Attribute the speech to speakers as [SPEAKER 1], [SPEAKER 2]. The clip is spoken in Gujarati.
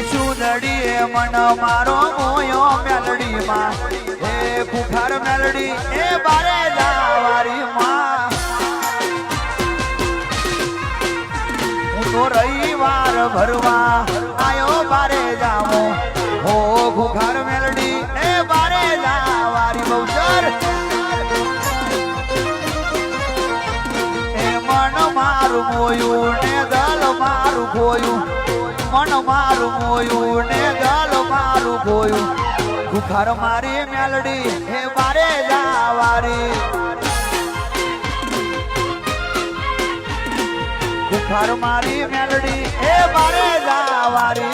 [SPEAKER 1] સુંદડી એ મન મારો મોયો મેલડી માં એ ખુખાર મેલડી એ બારે જાવારી માં હું તો રવિવાર ભરવા આયો બારે જામો હો ખુખાર મેલડી એ બારે જાવારી બહુચર એ મન મારું મોયું ને દલ મારું ખોયું મન મારું મોયું ને ગલ મારું ગોયું ખુખાર મારી મેલડી હે બારે જાવારી ખુખાર મારી મેલડી હે બારે જાવારી